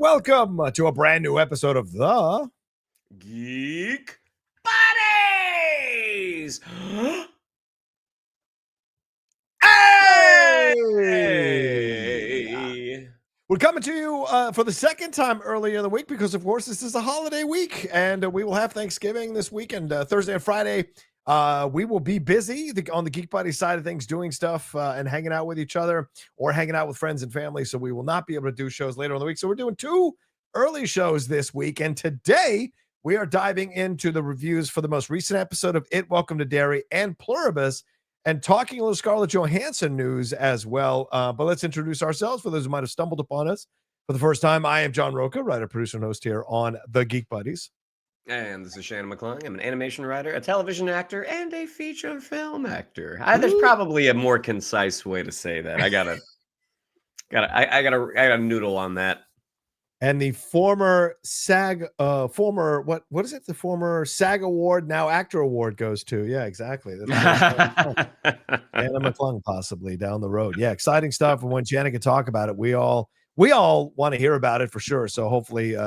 welcome to a brand new episode of the Geek Buddies! Hey! We're coming to you for the second time earlier in the week because, of course, this is a holiday week, and we will have Thanksgiving this weekend, Thursday and Friday. We will be busy on the Geek Buddy side of things, doing stuff and hanging out with each other or hanging out with friends and family, so we will not be able to do shows later in the week. So we're doing two early shows this week, and today we are diving into the reviews for the most recent episode of It, Welcome to Derry, and Pluribus, and talking a little Scarlett Johansson news as well. But let's introduce ourselves for those who might have stumbled upon us for the first time. I am John Roca, writer, producer, and host here on the Geek Buddies. And this is Shannon McClung. I'm an animation writer, a television actor, and a feature film actor. There's probably a more concise way to say that. I gotta noodle on that. And the former SAG, what is it? The former SAG Award, now Actor Award goes to. Yeah, exactly. Anna McClung possibly down the road. Yeah, exciting stuff. And when Shannon can talk about it, we all want to hear about it for sure. So hopefully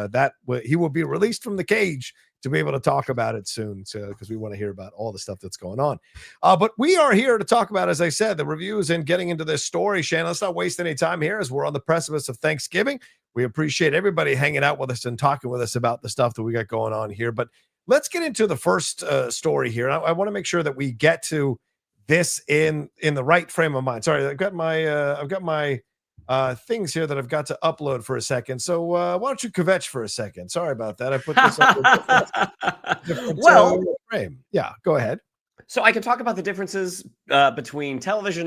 he will be released from the cage to be able to talk about it soon, because we want to hear about all the stuff that's going on. But we are here to talk about, as I said, the reviews and getting into this story. Shannon, let's not waste any time here as we're on the precipice of Thanksgiving. We appreciate everybody hanging out with us and talking with us about the stuff that we got going on here. But let's get into the first story here. I want to make sure that we get to this in the right frame of mind. Sorry, I've got my things here that I've got to upload for a second. So why don't you kvetch for a second? Sorry about that. I put this up different frame. Yeah, go ahead. So I can talk about the differences between television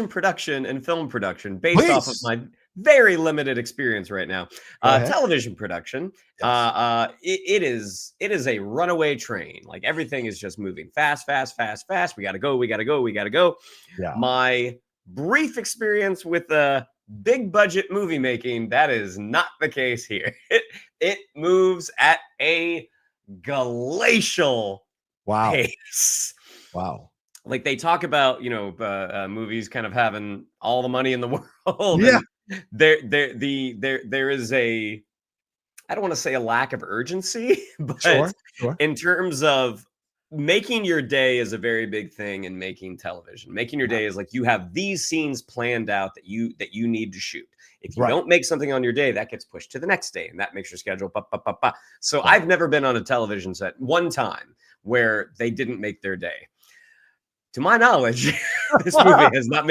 production and film production based off of my very limited experience right now. Television production, yes. It is a runaway train. Like everything is just moving fast. We gotta go. Yeah. My brief experience with big budget movie making, that is not the case here. It moves at a glacial pace. Wow. Like they talk about, movies kind of having all the money in the world. Yeah. There is I don't want to say a lack of urgency, but sure. In terms of making your day is a very big thing in making television. Making your day is like you have these scenes planned out that you need to shoot. If you don't make something on your day, that gets pushed to the next day, and that makes your schedule. So I've never been on a television set one time where they didn't make their day. To my knowledge, this movie has not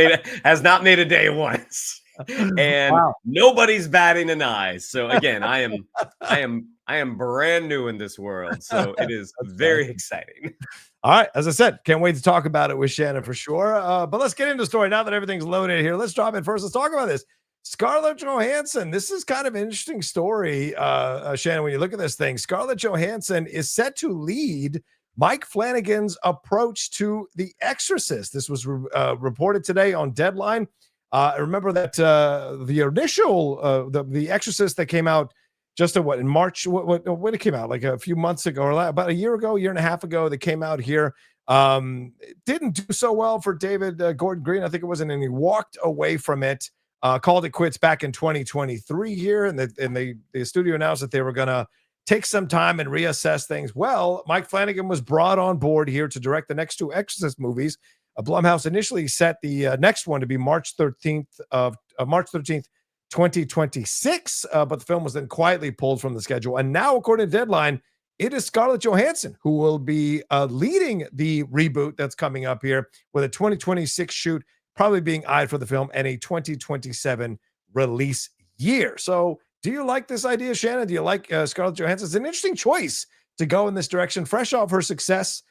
made a day once, and nobody's batting an eye. So again, I am brand new in this world, so it is very exciting. All right, as I said, can't wait to talk about it with Shannon for sure. But let's get into the story now that everything's loaded here. Let's drop in first. Let's talk about this. Scarlett Johansson. This is kind of an interesting story, Shannon. When you look at this thing, Scarlett Johansson is set to lead Mike Flanagan's approach to The Exorcist. This was reported today on Deadline. I remember that the initial the Exorcist that came out just in March. When it came out, like a few months ago, or about a year and a half ago, that came out here. It didn't do so well for David Gordon Green. I think it wasn't, and he walked away from it. Called it quits back in 2023 here, and the studio announced that they were going to take some time and reassess things. Well, Mike Flanagan was brought on board here to direct the next two Exorcist movies. Blumhouse initially set the next one to be March 13th, 2026, but the film was then quietly pulled from the schedule. And now, according to Deadline, it is Scarlett Johansson who will be leading the reboot that's coming up here, with a 2026 shoot probably being eyed for the film and a 2027 release year. So do you like this idea, Shannon? Do you like Scarlett Johansson? It's an interesting choice to go in this direction, fresh off her success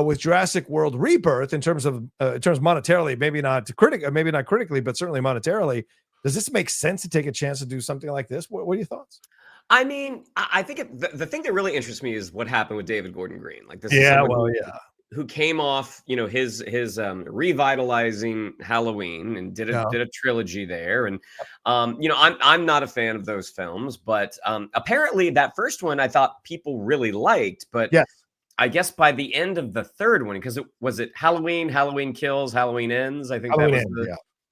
with Jurassic World Rebirth in terms monetarily, maybe not critically, but certainly monetarily. Does this make sense to take a chance to do something like this? What are your thoughts? I mean, I think the thing that really interests me is what happened with David Gordon Green. Like this, who came off, his revitalizing Halloween and did a trilogy there. And, I'm not a fan of those films, but apparently that first one I thought people really liked, but I guess by the end of the third one, because it was Halloween Kills, Halloween Ends. I think that was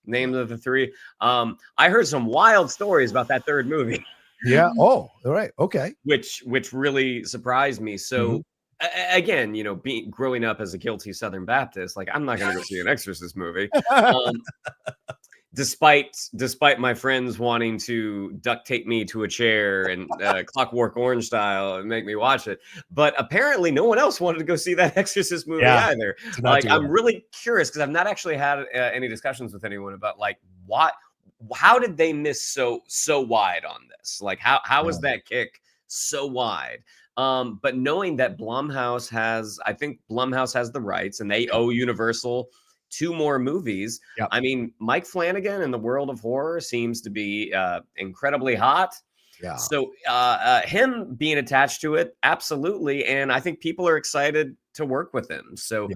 named of the three. I heard some wild stories about that third movie. Yeah. Oh, all right. Okay. which really surprised me. So again, being growing up as a guilty Southern Baptist, like I'm not going to go see an Exorcist movie. Despite my friends wanting to duct tape me to a chair and Clockwork Orange style and make me watch it, but apparently no one else wanted to go see that Exorcist movie either. Like I'm really curious because I've not actually had any discussions with anyone about like how did they miss so wide on this? Like how was that kick so wide? But knowing that I think Blumhouse has the rights and they owe Universal 2 more movies. Yep. I mean, Mike Flanagan in the world of horror seems to be incredibly hot. Yeah. So him being attached to it, absolutely. And I think people are excited to work with him. So,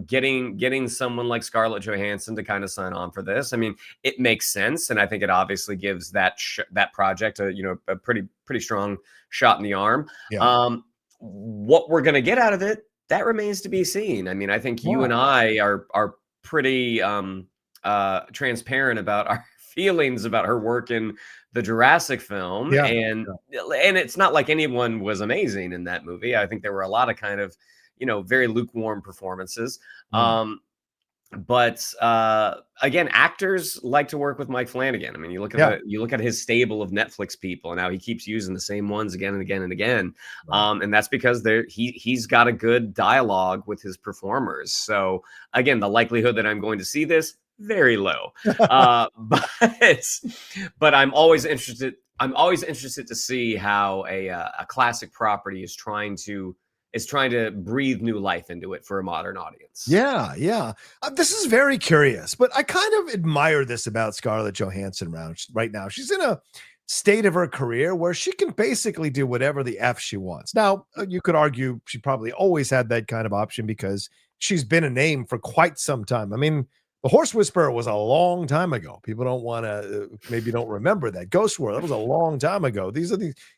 getting someone like Scarlett Johansson to kind of sign on for this, I mean, it makes sense. And I think it obviously gives that project a pretty strong shot in the arm. Yeah. What we're going to get out of it, that remains to be seen. I mean, I think you and I are pretty transparent about our feelings about her work in the Jurassic film. And it's not like anyone was amazing in that movie. I think there were a lot of kind of, very lukewarm performances. But again, actors like to work with Mike Flanagan. I mean, you look at his stable of Netflix people, and how he keeps using the same ones again and again and again. And that's because he's got a good dialogue with his performers. So again, the likelihood that I'm going to see this, very low. But I'm always interested. I'm always interested to see how a classic property is trying to breathe new life into it for a modern audience. Yeah. This is very curious, but I kind of admire this about Scarlett Johansson right now. She's in a state of her career where she can basically do whatever the F she wants. Now, you could argue she probably always had that kind of option because she's been a name for quite some time. I mean, The Horse Whisperer was a long time ago. People maybe don't remember that. Ghost World, that was a long time ago.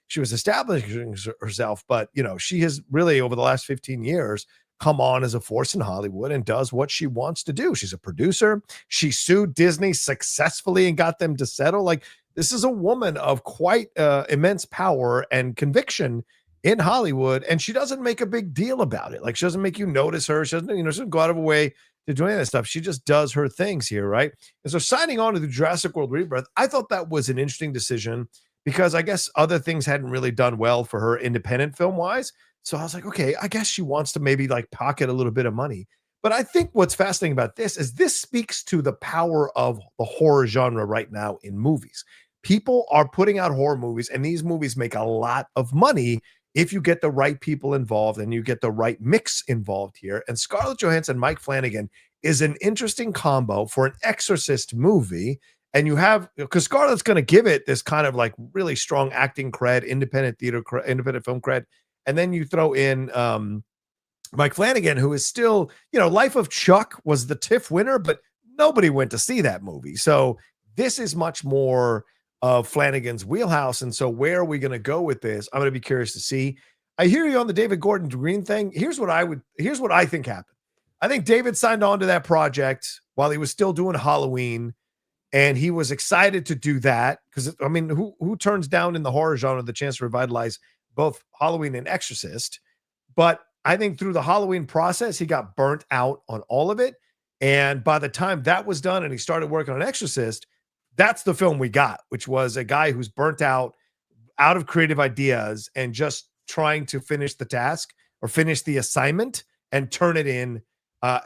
She was establishing herself, but she has really over the last 15 years come on as a force in Hollywood and does what she wants to do. She's a producer. She sued Disney successfully and got them to settle. Like, this is a woman of quite immense power and conviction in Hollywood, and she doesn't make a big deal about it. Like, she doesn't make you notice her. She doesn't go out of her way to do any of that stuff. She just does her things here, right? And so signing on to the Jurassic World Rebirth, I thought that was an interesting decision because I guess other things hadn't really done well for her independent film-wise. So I was like, okay, I guess she wants to maybe like pocket a little bit of money. But I think what's fascinating about this is this speaks to the power of the horror genre right now in movies. People are putting out horror movies, and these movies make a lot of money if you get the right people involved and you get the right mix involved here. And Scarlett Johansson, Mike Flanagan is an interesting combo for an Exorcist movie. And you have, because Scarlett's going to give it this kind of like really strong acting cred, independent film cred. And then you throw in Mike Flanagan, who is still, Life of Chuck was the TIFF winner, but nobody went to see that movie. So this is much more of Flanagan's wheelhouse. And so where are we going to go with this? I'm going to be curious to see. I hear you on the David Gordon Green thing. Here's what I think happened. I think David signed on to that project while he was still doing Halloween, and he was excited to do that because, I mean, who turns down in the horror genre the chance to revitalize both Halloween and Exorcist? But I think through the Halloween process, he got burnt out on all of it. And by the time that was done and he started working on Exorcist, that's the film we got, which was a guy who's burnt out of creative ideas and just trying to finish the task or finish the assignment and turn it in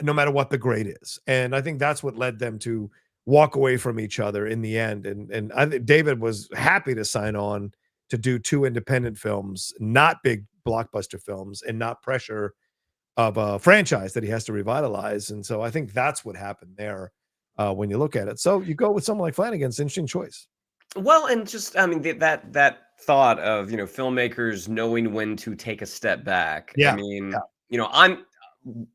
no matter what the grade is. And I think that's what led them to walk away from each other in the end. And I think David was happy to sign on to do 2 independent films, not big blockbuster films, and not pressure of a franchise that he has to revitalize. And so I think that's what happened there. When you look at it. So you go with someone like Flanagan, it's an interesting choice. Well, and just, I mean, that thought of, filmmakers knowing when to take a step back. Yeah. I mean,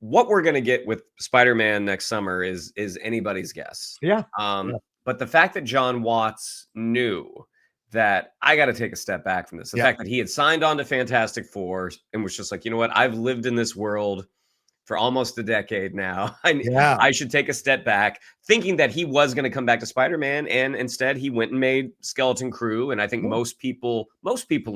what we're going to get with Spider-Man next summer is anybody's guess. Yeah. But the fact that John Watts knew that I got to take a step back from this, the fact that he had signed on to Fantastic Four and was just like, you know what, I've lived in this world for almost a decade now. Yeah. I should take a step back, thinking that he was going to come back to Spider-Man, and instead he went and made Skeleton Crew, and I think Yeah. most people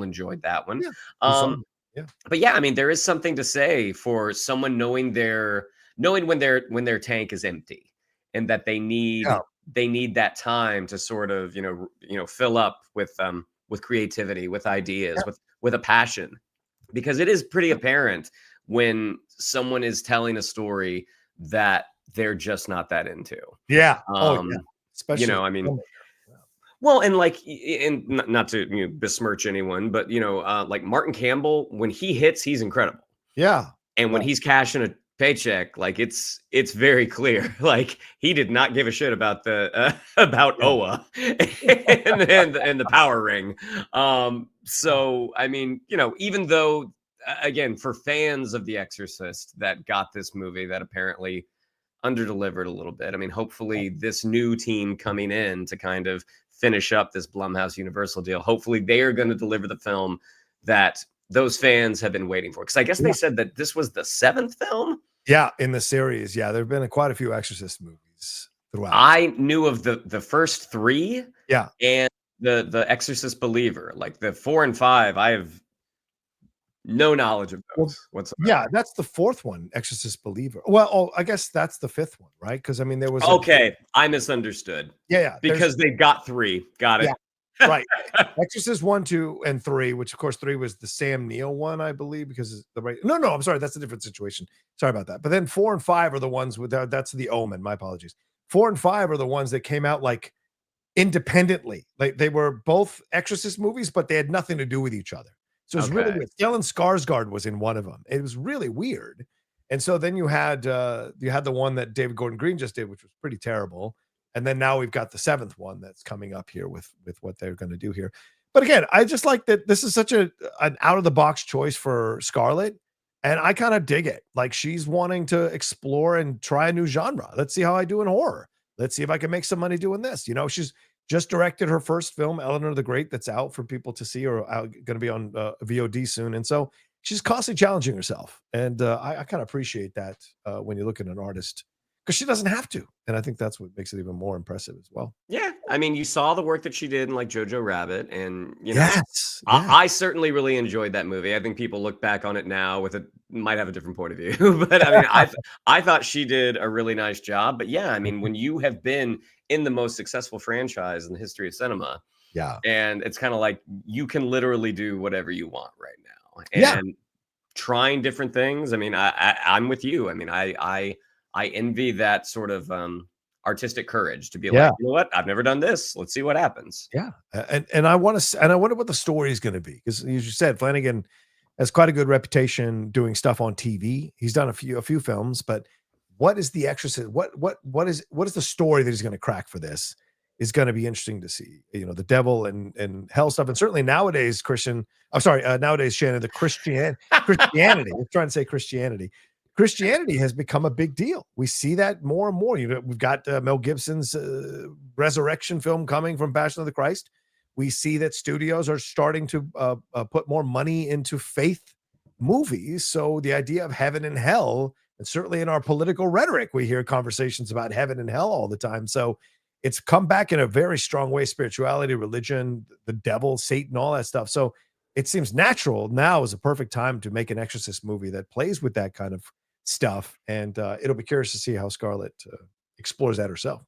enjoyed that one. Yeah. You saw it. Yeah. But yeah, I mean, there is something to say for someone knowing when their tank is empty, and that Yeah. they need that time to sort of fill up with creativity, with ideas, Yeah. with a passion, because it is pretty apparent when someone is telling a story that they're just not that into. Yeah. Oh, yeah. Um, Especially I mean, filmmaker. Yeah. well, and like, and not to besmirch anyone, but like Martin Campbell, when he hits, he's incredible. Yeah. And when Yeah. he's cashing a paycheck, like it's very clear, like he did not give a shit about the about Yeah. Oa and the power ring. So I mean, even though again, for fans of The Exorcist that got this movie that apparently underdelivered a little bit. I mean, hopefully this new team coming in to kind of finish up this Blumhouse Universal deal, hopefully they are going to deliver the film that those fans have been waiting for. Because I guess they said that this was the 7th film. Yeah, in the series. Yeah, there have been quite a few Exorcist movies throughout. I knew of the first 3. Yeah. And the Exorcist Believer, like the 4 and 5, I have no knowledge of those whatsoever. Yeah, that's the 4th one, Exorcist Believer. Well, I guess that's the 5th one, right? Because I mean, there was okay. I misunderstood. Yeah, because they got 3. Got it. Yeah, right. Exorcist 1, 2, and 3, which of course 3 was the Sam Neill one, I believe, because the right. No, I'm sorry, that's a different situation. Sorry about that. But then 4 and 5 are the ones with that's the Omen. My apologies. 4 and 5 are the ones that came out like independently. Like they were both Exorcist movies, but they had nothing to do with each other. So it was really weird. Stellan Skarsgård was in one of them. It was really weird. And so then you had the one that David Gordon Green just did, which was pretty terrible. And then now we've got the 7th one that's coming up here with what they're going to do here. But again, I just like that this is such an out of the box choice for Scarlett, and I kind of dig it. Like she's wanting to explore and try a new genre. Let's see how I do in horror. Let's see if I can make some money doing this. She's just directed her first film, Eleanor the Great, that's out for people to see, or going to be on VOD soon. And so she's constantly challenging herself. And I kind of appreciate that when you look at an artist, because she doesn't have to. And I think that's what makes it even more impressive as well. Yeah. I mean, you saw the work that she did in like Jojo Rabbit. And, yes, I certainly really enjoyed that movie. I think people look back on it now might have a different point of view. But I mean, I thought she did a really nice job. But yeah, I mean, when you have been in the most successful franchise in the history of cinema. Yeah. And it's kind of like you can literally do whatever you want right now. And trying different things. I mean, I'm with you. I mean, I envy that sort of artistic courage to be like, you know what? I've never done this. Let's see what happens. Yeah. And I want to, and I wonder what the story is going to be. Because as you said, Flanagan has quite a good reputation doing stuff on TV. He's done a few films, but what is the Exorcist? What is the story that he's going to crack for this is going to be interesting to see. The devil and hell stuff, and certainly nowadays, nowadays, Shannon, the Christianity. I'm trying to say Christianity. Christianity has become a big deal. We see that more and more. We've got Mel Gibson's resurrection film coming from Passion of the Christ. We see that studios are starting to put more money into faith movies. So the idea of heaven and hell, and certainly in our political rhetoric, we hear conversations about heaven and hell all the time. So it's come back in a very strong way: spirituality, religion, the devil, Satan, all that stuff. So it seems natural now is a perfect time to make an Exorcist movie that plays with that kind of stuff. And it'll be curious to see how Scarlett explores that herself.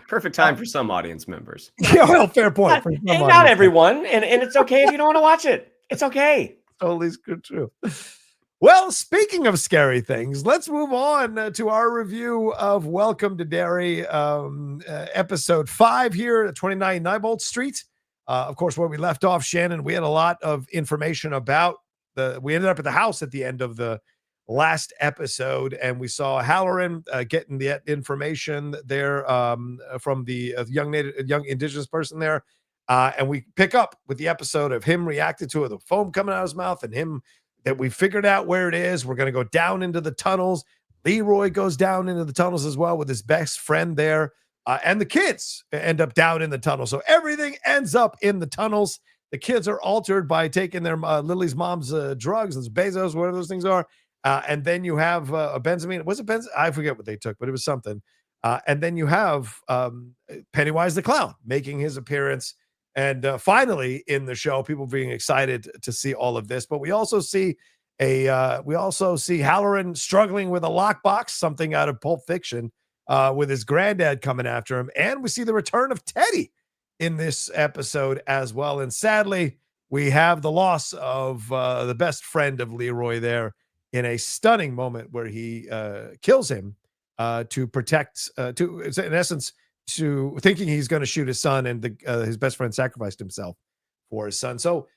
Perfect time for some audience members. Yeah, well, fair point. Not everyone, and it's okay if you don't want to watch it. It's okay. Totally true. Well, speaking of scary things, let's move on to our review of Welcome to Derry, episode 5 here at 29 Neibolt Street. Of course, where we left off, Shannon, we had a lot of information about we ended up at the house at the end of the last episode, and we saw Halloran getting the information there from the young indigenous person there. And we pick up with the episode of him reacting to it, the foam coming out of his mouth, and him that we figured out where it is. We're going to go down into the tunnels. Leroy goes down into the tunnels as well with his best friend there. And the kids end up down in the tunnel. So everything ends up in the tunnels. The kids are altered by taking their Lily's mom's drugs, those Bezos, whatever those things are. And then you have a benzamine. Was it benz? I forget what they took, but it was something. And then you have Pennywise the Clown making his appearance. And finally in the show, people being excited to see all of this. But we also see Halloran struggling with a lockbox, something out of Pulp Fiction, with his granddad coming after him. And we see the return of Teddy in this episode as well. And sadly, we have the loss of the best friend of Leroy there in a stunning moment where he kills him to protect, in essence, to thinking he's going to shoot his son, and his best friend sacrificed himself for his son. So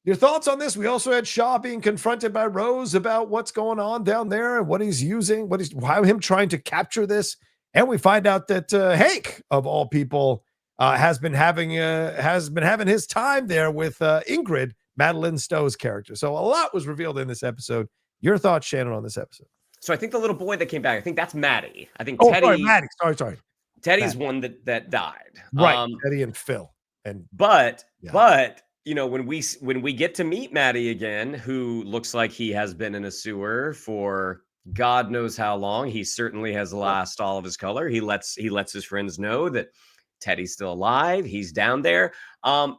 your thoughts on this? We also had Shaw being confronted by Rose about what's going on down there and what he's using, why him trying to capture this. And we find out that Hank, of all people, has been having his time there with Ingrid, Madeline Stowe's character. So a lot was revealed in this episode. Your thoughts, Shannon, on this episode? So I think the little boy that came back, I think that's Maddie. I think Teddy. Sorry, Maddie. Sorry. Teddy's Maddie. one that died. Right. Teddy and Phil. But when we get to meet Maddie again, who looks like he has been in a sewer for God knows how long. He certainly has lost all of his color. He lets his friends know that Teddy's still alive. He's down there.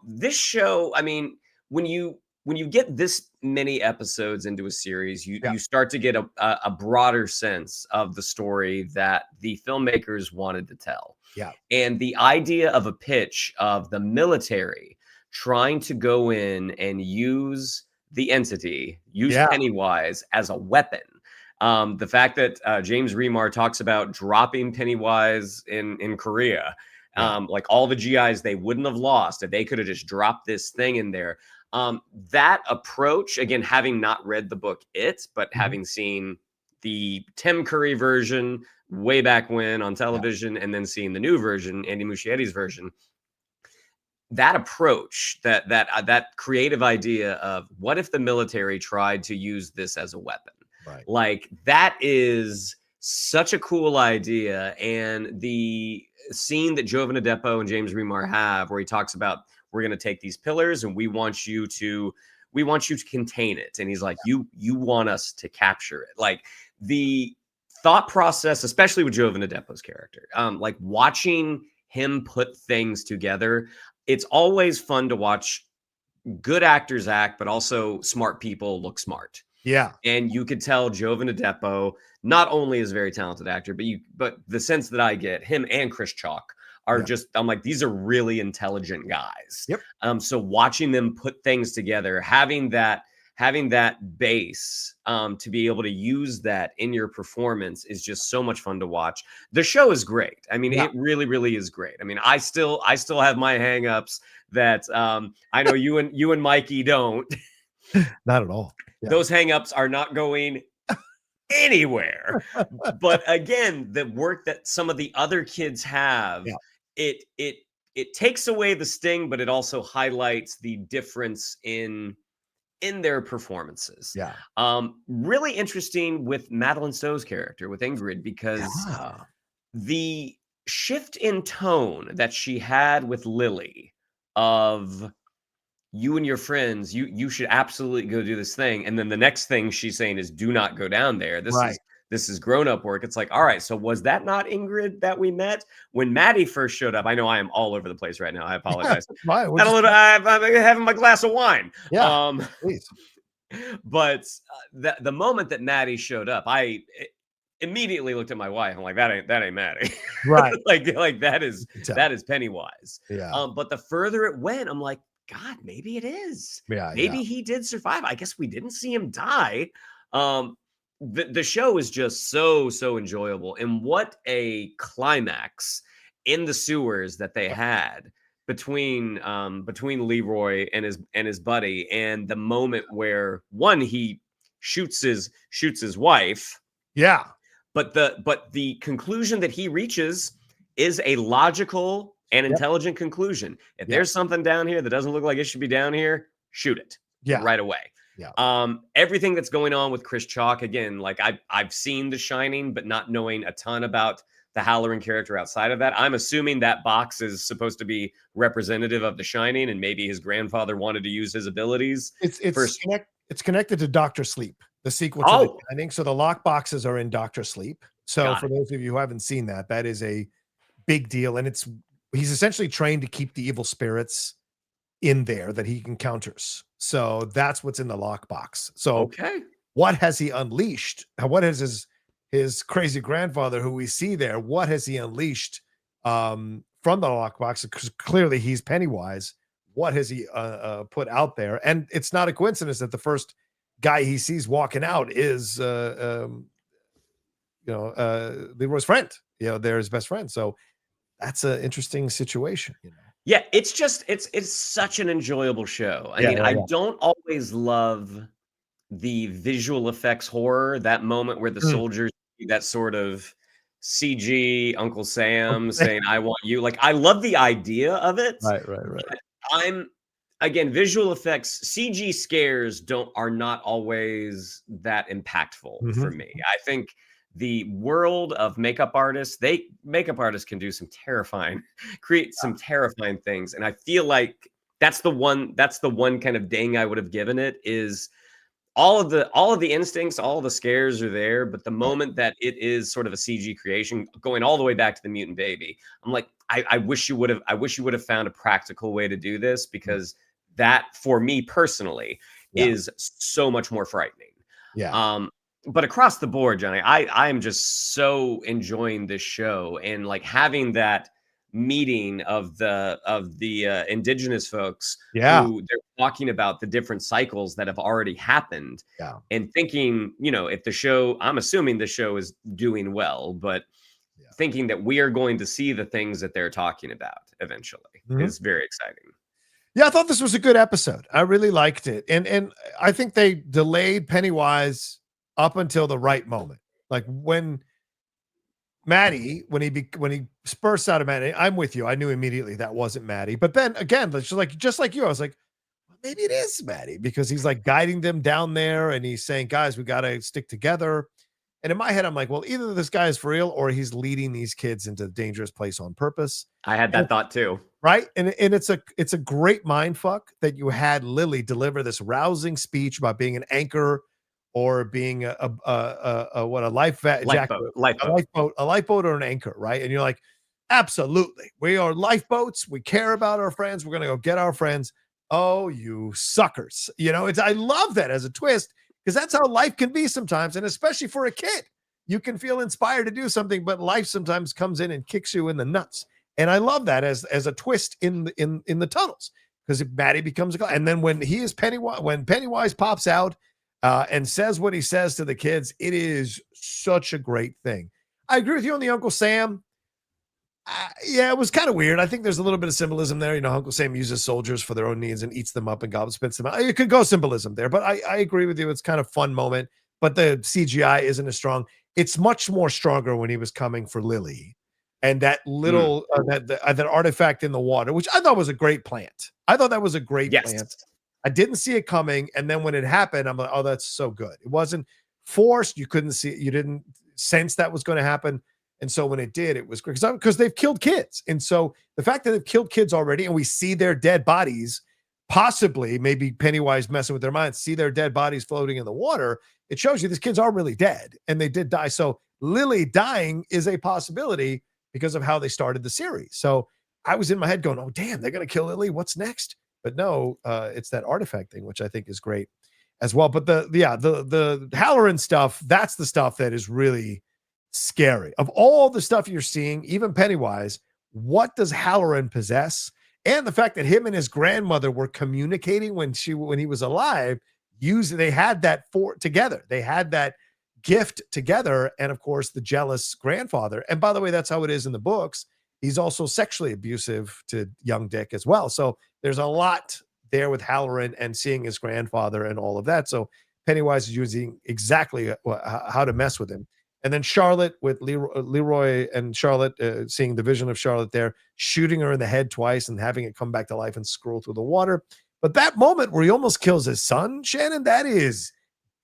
This show, I mean, when you get this many episodes into a series, you start to get a broader sense of the story that the filmmakers wanted to tell. Yeah. And the idea of a pitch of the military trying to go in and use the entity, Pennywise as a weapon. The fact that James Remar talks about dropping Pennywise in Korea, like all the GIs they wouldn't have lost if they could have just dropped this thing in there. That approach, again, having not read the book but having seen the Tim Curry version way back when on television, and then seeing the new version, Andy Muschietti's version, that approach, that creative idea of what if the military tried to use this as a weapon? Right. Like, that is such a cool idea. And the scene that Jovan Adepo and James Remar have, where he talks about, we're going to take these pillars and we want you to contain it. And he's like, you want us to capture it. Like, the thought process, especially with Jovan Adepo's character, like watching him put things together. It's always fun to watch good actors act, but also smart people look smart. Yeah. And you could tell Jovan Adepo not only is a very talented actor, but the sense that I get, him and Chris Chalk are just, I'm like, these are really intelligent guys. Yep. So watching them put things together, having that base to be able to use that in your performance is just so much fun to watch. The show is great. I mean, it really, really is great. I mean, I still have my hangups that I know you and Mikey don't. Not at all. Yeah. Those hangups are not going anywhere. But again, the work that some of the other kids have, it takes away the sting, but it also highlights the difference in their performances. Yeah. Really interesting with Madeline Stowe's character, with Ingrid, because the shift in tone that she had with Lily of, you and your friends, you should absolutely go do this thing. And then the next thing she's saying is, do not go down there. This is grown-up work. It's like, all right, so was that not Ingrid that we met when Maddie first showed up? I know I am all over the place right now. I apologize. I'm having my glass of wine. Yeah, please. But the moment that Maddie showed up, I immediately looked at my wife. I'm like, that ain't Maddie. Right. like that is Pennywise. Yeah. But the further it went, I'm like, God, maybe it is. Yeah. Maybe he did survive. I guess we didn't see him die. The show is just so enjoyable, and what a climax in the sewers that they had between Leroy and his buddy, and the moment where he shoots his wife. Yeah. But the conclusion that he reaches is a logical and intelligent conclusion. If there's something down here that doesn't look like it should be down here, shoot it right away. Yeah. Everything that's going on with Chris Chalk, again, like I've seen The Shining, but not knowing a ton about the Halloran character outside of that. I'm assuming that box is supposed to be representative of The Shining, and maybe his grandfather wanted to use his abilities. It's connected to Dr. Sleep. the sequel to The Shining. So the lock boxes are in Doctor Sleep. So for those of you who haven't seen that, that is a big deal. And he's essentially trained to keep the evil spirits in there that he encounters. So that's what's in the lockbox. So what has he unleashed? What has his crazy grandfather, who we see there, what has he unleashed from the lockbox? Because clearly he's Pennywise. What has he put out there? And it's not a coincidence that the first guy he sees walking out is Leroy's friend. They're his best friend. So that's an interesting situation. Yeah, it's such an enjoyable show. I mean, I don't always love the visual effects horror, that moment where the soldiers do that sort of CG Uncle Sam saying, I want you. Like, I love the idea of it. Right. Again, visual effects, CG scares are not always that impactful for me. I think the world of makeup artists can do some create some terrifying things. And I feel like that's the one kind of ding I would have given it, is all of the instincts, all of the scares are there. But the moment that it is sort of a CG creation, going all the way back to the mutant baby, I'm like, I wish you would have found a practical way to do this, because that, for me personally, is so much more frightening. But across the board, Johnny, I am just so enjoying this show, and like having that meeting of the indigenous folks who they're talking about the different cycles that have already happened, and thinking, if the show, I'm assuming the show is doing well, but thinking that we are going to see the things that they're talking about eventually is very exciting. Yeah, I thought this was a good episode. I really liked it. And I think they delayed Pennywise up until the right moment. Like when Maddie, when he bursts out of Maddie, I'm with you. I knew immediately that wasn't Maddie. But then again, just like you, I was like, well, maybe it is Maddie, because he's like guiding them down there and he's saying, guys, we got to stick together. And in my head, I'm like, well, either this guy is for real or he's leading these kids into a dangerous place on purpose. I had that thought too. Right. And it's a great mind fuck that you had Lily deliver this rousing speech about being an anchor or being a lifeboat or an anchor. Right. And you're like, absolutely. We are lifeboats. We care about our friends. We're going to go get our friends. Oh, you suckers. I love that as a twist, because that's how life can be sometimes. And especially for a kid, you can feel inspired to do something, but life sometimes comes in and kicks you in the nuts. And I love that as a twist in the tunnels, because Maddie becomes a guy. And then when Pennywise pops out and says what he says to the kids, it is such a great thing. I agree with you on the Uncle Sam. It was kind of weird. I think there's a little bit of symbolism there. Uncle Sam uses soldiers for their own needs and eats them up and spits them out. It could go symbolism there, but I agree with you. It's kind of fun moment, but the CGI isn't as strong. It's much more stronger when he was coming for Lily. And that little that artifact in the water, which I thought was a great plant. I thought that was a great plant. I didn't see it coming, and then when it happened, I'm like, "Oh, that's so good." It wasn't forced. You couldn't see it. You didn't sense that was going to happen, and so when it did, it was great because they've killed kids, and so the fact that they've killed kids already, and we see their dead bodies, possibly maybe Pennywise messing with their minds, see their dead bodies floating in the water. It shows you these kids are really dead, and they did die. So Lily dying is a possibility, because of how they started the series. So I was in my head going, oh, damn, they're going to kill Lily. What's next? But no, it's that artifact thing, which I think is great as well. But the Halloran stuff, that's the stuff that is really scary. Of all the stuff you're seeing, even Pennywise, what does Halloran possess? And the fact that him and his grandmother were communicating when he was alive, they had that together. They had that gift together, and of course the jealous grandfather. And by the way, that's how it is in the books. He's also sexually abusive to young Dick as well. So there's a lot there with Halloran and seeing his grandfather and all of that. So Pennywise is using exactly how to mess with him. And then Charlotte with Leroy and Charlotte, seeing the vision of Charlotte there, shooting her in the head twice and having it come back to life and scroll through the water. But that moment where he almost kills his son, Shannon, that is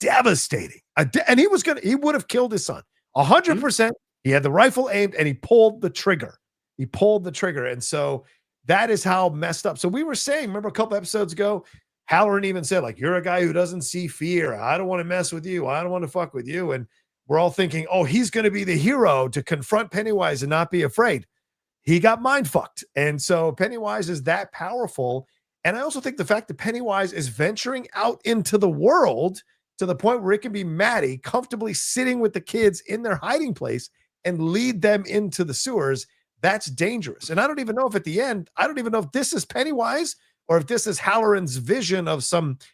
devastating. And he would have killed his son 100%. He had the rifle aimed and he pulled the trigger. And so that is how messed up. So we were saying, remember a couple episodes ago, Halloran even said, like, you're a guy who doesn't see fear. I don't want to mess with you. I don't want to fuck with you. And we're all thinking, oh, he's going to be the hero to confront Pennywise and not be afraid. He got mind fucked. And so Pennywise is that powerful. And I also think the fact that Pennywise is venturing out into the world to the point where it can be Maddie comfortably sitting with the kids in their hiding place and lead them into the sewers, that's dangerous. And I don't even know if at the end, I don't even know if this is Pennywise or if this is Halloran's vision of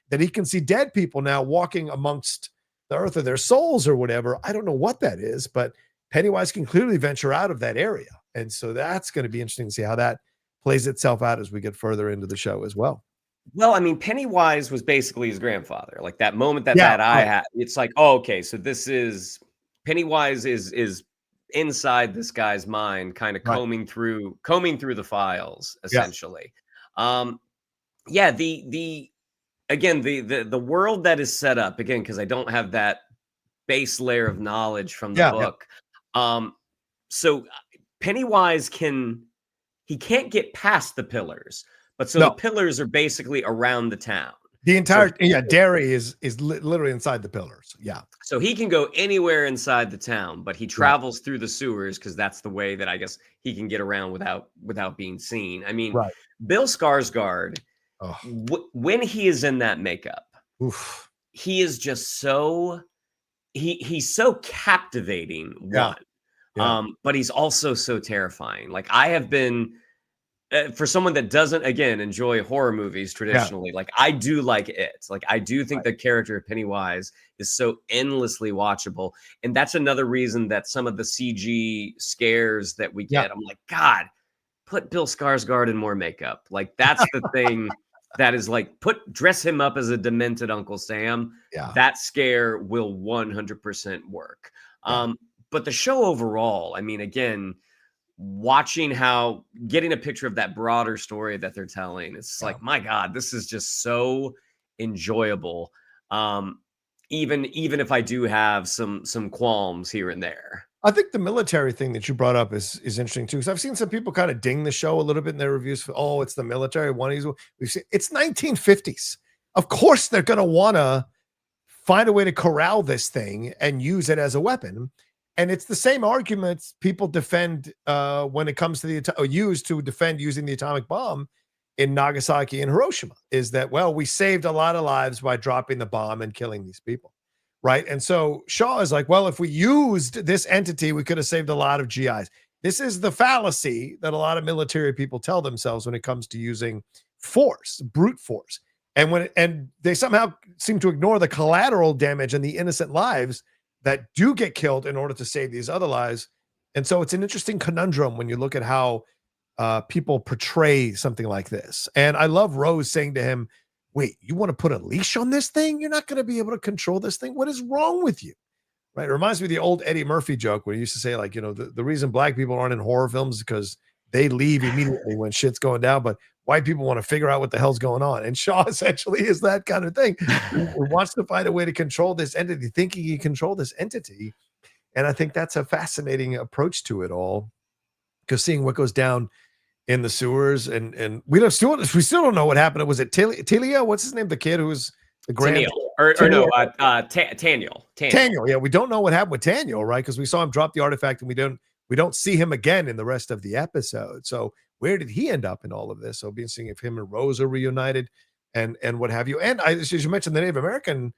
that he can see dead people now walking amongst the earth of their souls or whatever. I don't know what that is, but Pennywise can clearly venture out of that area. And so that's going to be interesting to see how that plays itself out as we get further into the show as well. Well, I mean, Pennywise was basically his grandfather. Like that moment that eye had, it's like, oh, okay, so this is Pennywise is inside this guy's mind, kind of combing through the files, essentially. Yeah, the world that is set up, again, because I don't have that base layer of knowledge from the book. So Pennywise can't get past the pillars, but the pillars are basically around the town. The entire Derry is literally inside the pillars. Yeah. So he can go anywhere inside the town, but he travels through the sewers because that's the way that I guess he can get around without being seen. I mean, Bill Skarsgård, when he is in that makeup, he is just so he's so captivating. But he's also so terrifying. Like I have been. For someone that doesn't, again, enjoy horror movies traditionally, like I do like it. Like I do think the character of Pennywise is so endlessly watchable. And that's another reason that some of the CG scares that we get, I'm like, God, put Bill Skarsgård in more makeup. Like that's the thing that is like, dress him up as a demented Uncle Sam. That scare will 100% work. But the show overall, I mean, again, getting a picture of that broader story that they're telling, it's like, my God, this is just so enjoyable. Even if I do have some qualms here and there. I think the military thing that you brought up is interesting too, because I've seen some people kind of ding the show a little bit in their reviews for, oh, it's the military. We've seen it's 1950s. Of course, they're going to want to find a way to corral this thing and use it as a weapon. And it's the same arguments people defend when it comes to using the atomic bomb in Nagasaki and Hiroshima, is that, well, we saved a lot of lives by dropping the bomb and killing these people, right? And so Shaw is like, well, if we used this entity, we could have saved a lot of GIs. This is the fallacy that a lot of military people tell themselves when it comes to using force, brute force. And they somehow seem to ignore the collateral damage and the innocent lives that do get killed in order to save these other lives. And so it's an interesting conundrum when you look at how people portray something like this. And I love Rose saying to him, wait, you want to put a leash on this thing? You're not going to be able to control this thing. What is wrong with you? Right. It reminds me of the old Eddie Murphy joke where he used to say, like, the reason black people aren't in horror films is because they leave immediately when shit's going down, but white people want to figure out what the hell's going on. And Shaw essentially is that kind of thing. He wants to find a way to control this entity, thinking he can control this entity. And I think that's a fascinating approach to it all, because seeing what goes down in the sewers and we still don't know what happened. Was it Talia? What's his name? The kid who was the grand Taniel. Yeah, we don't know what happened with Taniel, right? Because we saw him drop the artifact and we don't see him again in the rest of the episode. So where did he end up in all of this? So being seeing if him and Rose are reunited and what have you. And as you mentioned, the Native American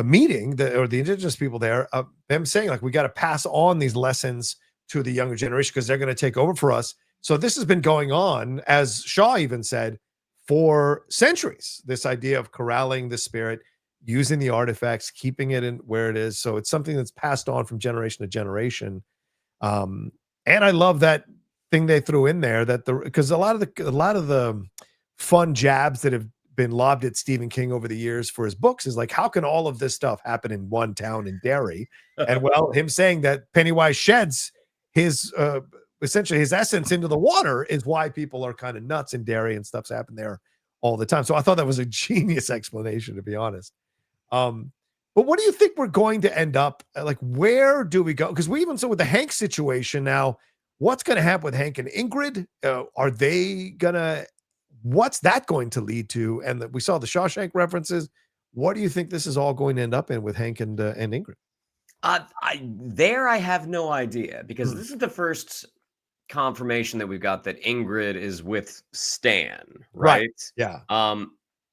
meeting, or the indigenous people there, them saying, like, we got to pass on these lessons to the younger generation because they're going to take over for us. So this has been going on, as Shaw even said, for centuries, this idea of corralling the spirit, using the artifacts, keeping it in where it is. So it's something that's passed on from generation to generation. And I love that thing they threw in there, because a lot of the fun jabs that have been lobbed at Stephen King over the years for his books is like, how can all of this stuff happen in one town in Derry? And well, him saying that Pennywise sheds his essentially his essence into the water is why people are kind of nuts in Derry and stuff's happened there all the time. So I thought that was a genius explanation, to be honest. But what do you think we're going to end up like? Where do we go? Because we even saw with the Hank situation now, what's going to happen with Hank and Ingrid? Are they going to what's that going to lead to? And we saw the Shawshank references. What do you think this is all going to end up in with Hank and Ingrid? I have no idea, because this is the first confirmation that we've got that Ingrid is with Stan, right? Yeah.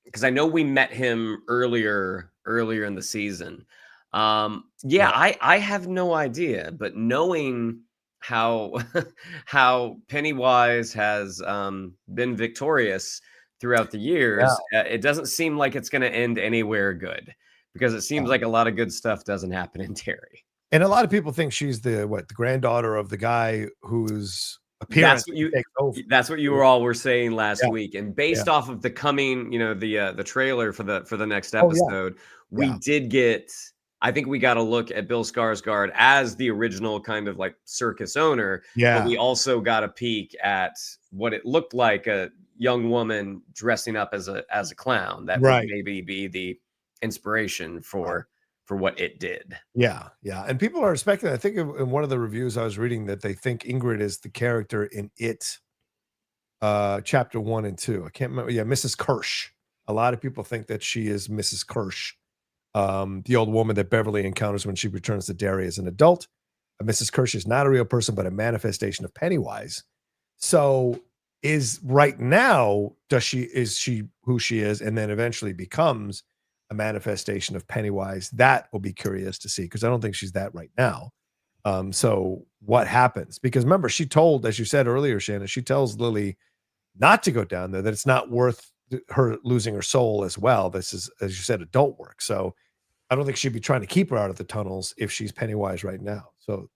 Because I know we met him earlier in the season. I have no idea, but knowing how how Pennywise has been victorious throughout the years, it doesn't seem like it's going to end anywhere good, because it seems like a lot of good stuff doesn't happen in Derry. And a lot of people think she's the granddaughter of the guy whose appearance takes over. That's what you were saying last week. And based off of the coming, the trailer for the next episode, we did get, I think we got a look at Bill Skarsgård as the original kind of like circus owner. Yeah. But we also got a peek at what it looked like, a young woman dressing up as a clown that would maybe be the inspiration for what it did. Yeah. And people are speculating. I think in one of the reviews I was reading that they think Ingrid is the character in It, chapter 1 and 2. I can't remember. Yeah, Mrs. Kirsch. A lot of people think that she is Mrs. Kirsch, the old woman that Beverly encounters when she returns to Derry as an adult. Mrs. Kirsch is not a real person, but a manifestation of Pennywise. So is she who she is, and then eventually becomes a manifestation of Pennywise? That will be curious to see, because I don't think she's that right now. So what happens? Because remember, she told, as you said earlier, Shannon, she tells Lily not to go down there, that it's not worth her losing her soul as well. This is, as you said, adult work. So I don't think she'd be trying to keep her out of the tunnels if she's Pennywise right now. So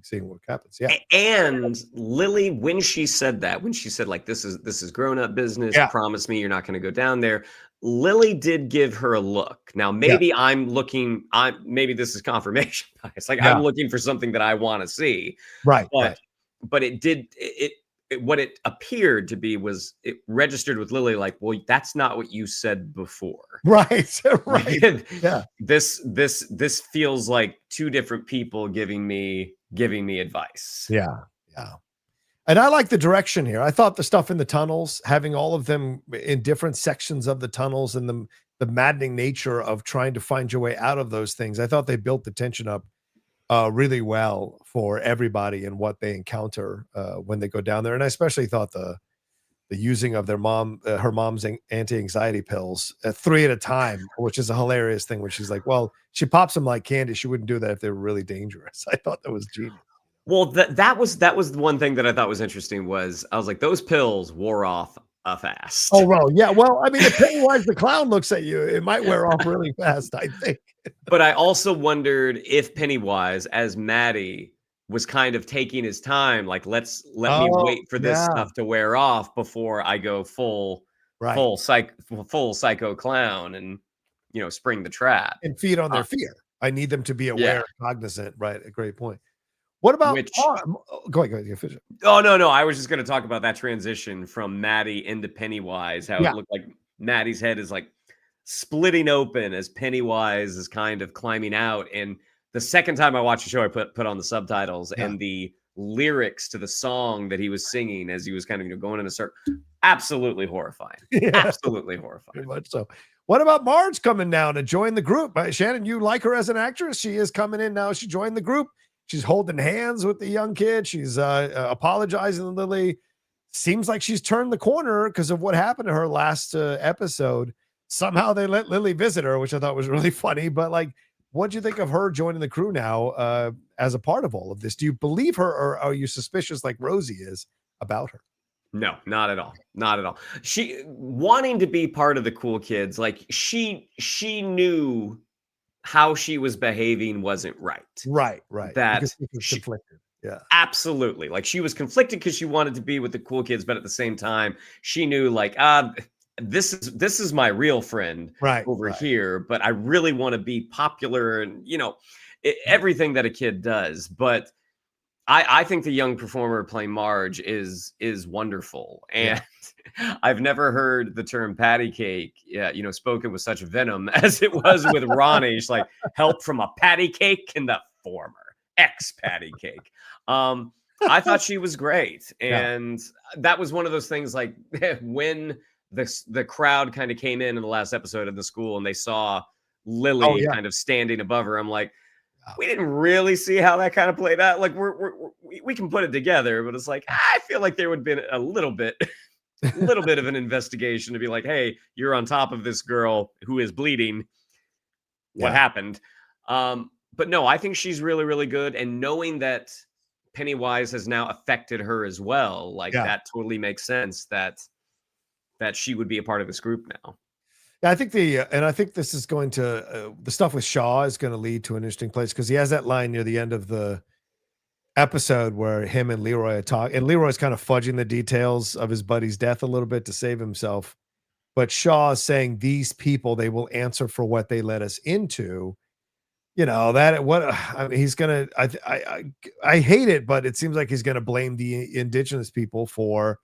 seeing what happens. Yeah. And Lily, when she said like, this is grown up business, promise me you're not going to go down there, Lily did give her a look. Now, maybe maybe this is confirmation bias. Like, I'm looking for something that I want to see. Right. But what it appeared to be was, it registered with Lily like, well, that's not what you said before. Right. Yeah. This feels like two different people giving me advice. Yeah. And I like the direction here. I thought the stuff in the tunnels, having all of them in different sections of the tunnels, and the maddening nature of trying to find your way out of those things, I thought they built the tension up really well for everybody and what they encounter when they go down there. And I especially thought the using of her mom's anti-anxiety pills 3 at a time, which is a hilarious thing, where she's like, well, she pops them like candy. She wouldn't do that if they were really dangerous. I thought that was genius. Well, that was the one thing that I thought was interesting, was I was like, those pills wore off fast. Oh, well, yeah. Well, I mean, if Pennywise the clown looks at you, it might wear off really fast, I think. But I also wondered if Pennywise, as Maddie, was kind of taking his time, like, let me wait for this stuff to wear off before I go full psycho clown and spring the trap and feed on their fear. I need them to be aware, cognizant. Right, a great point. What about go ahead, finish it. Oh, no. I was just going to talk about that transition from Maddie into Pennywise, how it looked like Maddie's head is like splitting open as Pennywise is kind of climbing out. And the second time I watched the show, I put on the subtitles, and the lyrics to the song that he was singing as he was kind of going in a circle, absolutely horrifying. Absolutely horrifying. Very much so. What about Marge coming down to join the group? Shannon, you like her as an actress? She is coming in now. She joined the group. She's holding hands with the young kid. She's apologizing to Lily. Seems like she's turned the corner because of what happened to her last episode. Somehow they let Lily visit her, which I thought was really funny. But like, what do you think of her joining the crew now as a part of all of this? Do you believe her, or are you suspicious like Rosie is about her? No, not at all. Not at all. She wanting to be part of the cool kids, like she knew how she was behaving wasn't right. Right. That she was conflicted. Yeah, absolutely. Like, she was conflicted because she wanted to be with the cool kids, but at the same time, she knew like, this is my real friend over here, but I really want to be popular and everything that a kid does. But I think the young performer playing Marge is wonderful, and I've never heard the term patty cake, spoken with such venom as it was with Ronnie. She's like, help from a patty cake in the former ex patty cake. I thought she was great. Yeah. And that was one of those things like when the crowd kind of came in the last episode of the school and they saw Oh, Lily yeah. kind of standing above her. I'm like, Yeah. we didn't really see how that kind of played out. Like we can put it together, but it's like I feel like there would have been a little bit of an investigation to be like, hey, you're on top of this girl who is bleeding. What Yeah. happened? But no, I think she's really, really good. And knowing that Pennywise has now affected her as well, like Yeah. that totally makes sense that she would be a part of this group now. Yeah, I think and I think this is going to the stuff with Shaw is going to lead to an interesting place because he has that line near the end of the episode where him and Leroy are talking, and Leroy's kind of fudging the details of his buddy's death a little bit to save himself. But Shaw is saying these people, they will answer for what they let us into. You know, that what I mean, he's gonna I hate it, but it seems like he's gonna blame the indigenous people for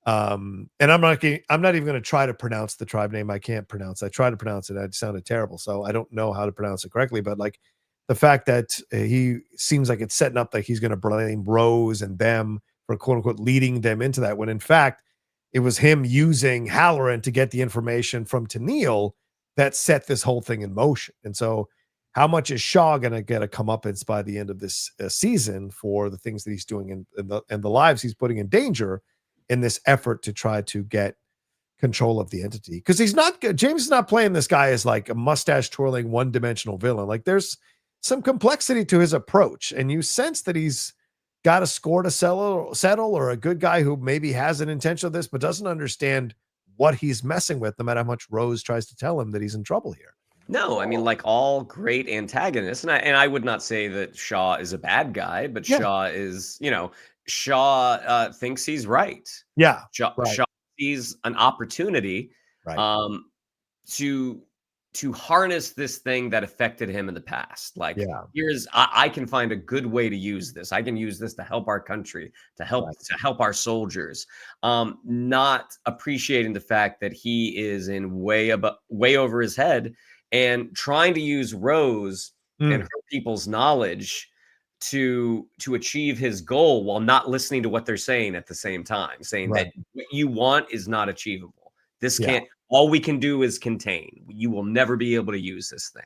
and I'm not even gonna try to pronounce the tribe name. I can't pronounce. I tried to pronounce it. It sounded terrible. So I don't know how to pronounce it correctly, but like the fact that he seems like it's setting up that he's gonna blame Rose and them for quote unquote leading them into that when in fact it was him using Halloran to get the information from Tennille that set this whole thing in motion. And so how much is Shaw going to get a comeuppance by the end of this season for the things that he's doing and the lives he's putting in danger in this effort to try to get control of the entity? Because James is not playing this guy as like a mustache twirling one-dimensional villain. Like there's some complexity to his approach, and you sense that he's got a score to settle or a good guy who maybe has an intention of this but doesn't understand what he's messing with, no matter how much Rose tries to tell him that he's in trouble here. No, I mean, like all great antagonists, and I would not say that Shaw is a bad guy, but Yeah. Shaw is, Shaw thinks he's right. Yeah. Shaw, Right. Shaw sees an opportunity Right. to harness this thing that affected him in the past. Like, Yeah. I can find a good way to use this. I can use this to help our country, to help our soldiers. Not appreciating the fact that he is in way over his head and trying to use Rose and her people's knowledge to achieve his goal while not listening to what they're saying at the same time, saying that what you want is not achievable. This can't, all we can do is contain. You will never be able to use this thing.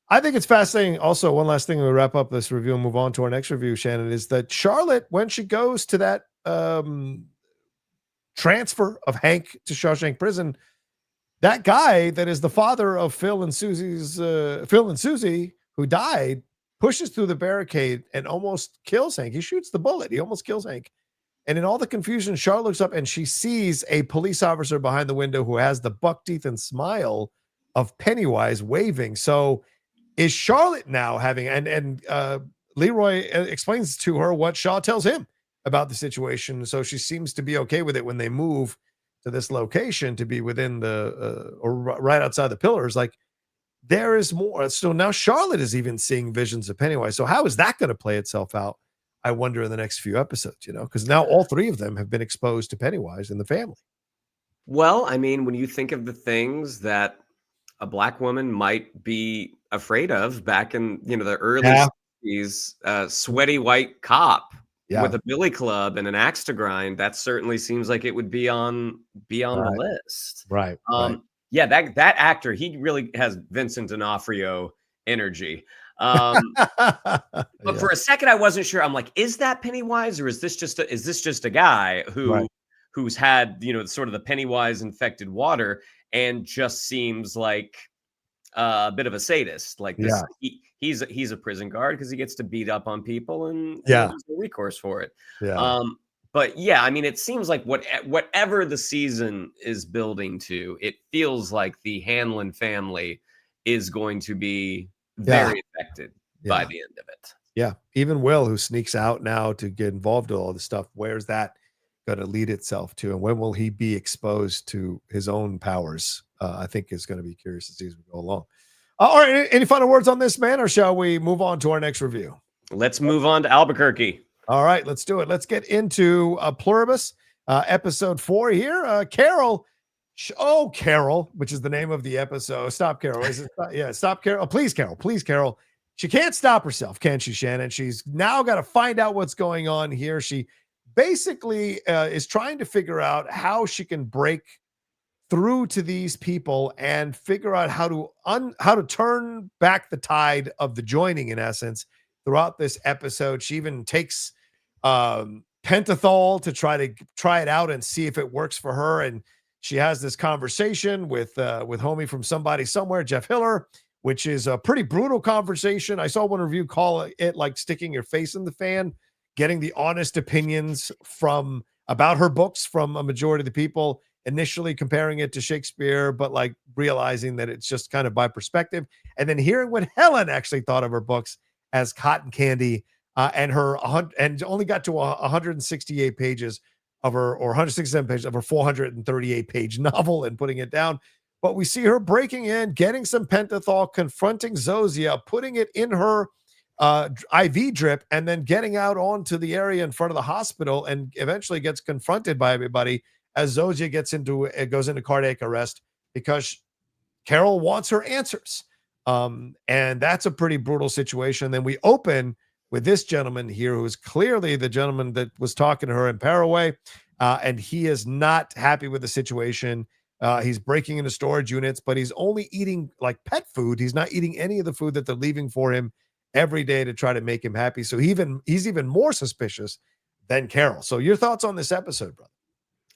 I think it's fascinating. Also, one last thing we wrap up this review and move on to our next review, Shannon, is that Charlotte, when she goes to that transfer of Hank to Shawshank Prison, that guy that is the father of Phil and Susie, who died, pushes through the barricade and almost kills Hank. He shoots the bullet. He almost kills Hank. And in all the confusion, Charlotte looks up and she sees a police officer behind the window who has the buck teeth and smile of Pennywise waving. So is Charlotte now having, and Leroy explains to her what Shaw tells him about the situation. So she seems to be okay with it when they move to this location to be within the, or right outside the pillars. Like there is more. So now Charlotte is even seeing visions of Pennywise. So how is that going to play itself out? I wonder in the next few episodes, because now all three of them have been exposed to Pennywise in the family. Well, I mean, when you think of the things that a Black woman might be afraid of back in, the early 60s, sweaty white cop with a billy club and an axe to grind, that certainly seems like it would be on the list. Right. Yeah, that actor, he really has Vincent D'Onofrio energy. But for a second, I wasn't sure. I'm like, is that Pennywise, or is this just a guy who's had sort of the Pennywise infected water and just seems like a bit of a sadist? Like this, he's a prison guard because he gets to beat up on people and there's no recourse for it. But yeah, I mean, it seems like whatever the season is building to, it feels like the Hanlon family is going to be very affected by the end of it. Yeah. Even Will, who sneaks out now to get involved in all this stuff, where's that going to lead itself to? And when will he be exposed to his own powers? I think is going to be curious to see as we go along. All right. Any final words on this, man, or shall we move on to our next review? Let's move on to Albuquerque. All right, let's do it. Let's get into Pluribus, episode 4 here. Carol, Carol, which is the name of the episode. Stop, Carol. Is it? Yeah, stop, Carol. Oh, please, Carol. Please, Carol. she can't stop herself, can she, Shannon? She's now got to find out what's going on here. She basically is trying to figure out how she can break through to these people and figure out how to turn back the tide of the joining, in essence, throughout this episode. She even takes pentothal to try it out and see if it works for her. And she has this conversation with homie from Somebody Somewhere, Jeff Hiller, which is a pretty brutal conversation. I saw one review call it like sticking your face in the fan, getting the honest opinions about her books from a majority of the people, initially comparing it to Shakespeare, but like realizing that it's just kind of by perspective. And then hearing what Helen actually thought of her books as cotton candy, and only got to 168 pages of her, or 167 pages of her 438 page novel, and putting it down. But we see her breaking in, getting some pentothal, confronting Zosia, putting it in her IV drip, and then getting out onto the area in front of the hospital, and eventually gets confronted by everybody as Zosia goes into cardiac arrest because Carol wants her answers. And that's a pretty brutal situation. Then we open with this gentleman here, who is clearly the gentleman that was talking to her in Paraguay, and he is not happy with the situation. He's breaking into storage units, but he's only eating like pet food. He's not eating any of the food that they're leaving for him every day to try to make him happy. So he's even more suspicious than Carol. So your thoughts on this episode, brother?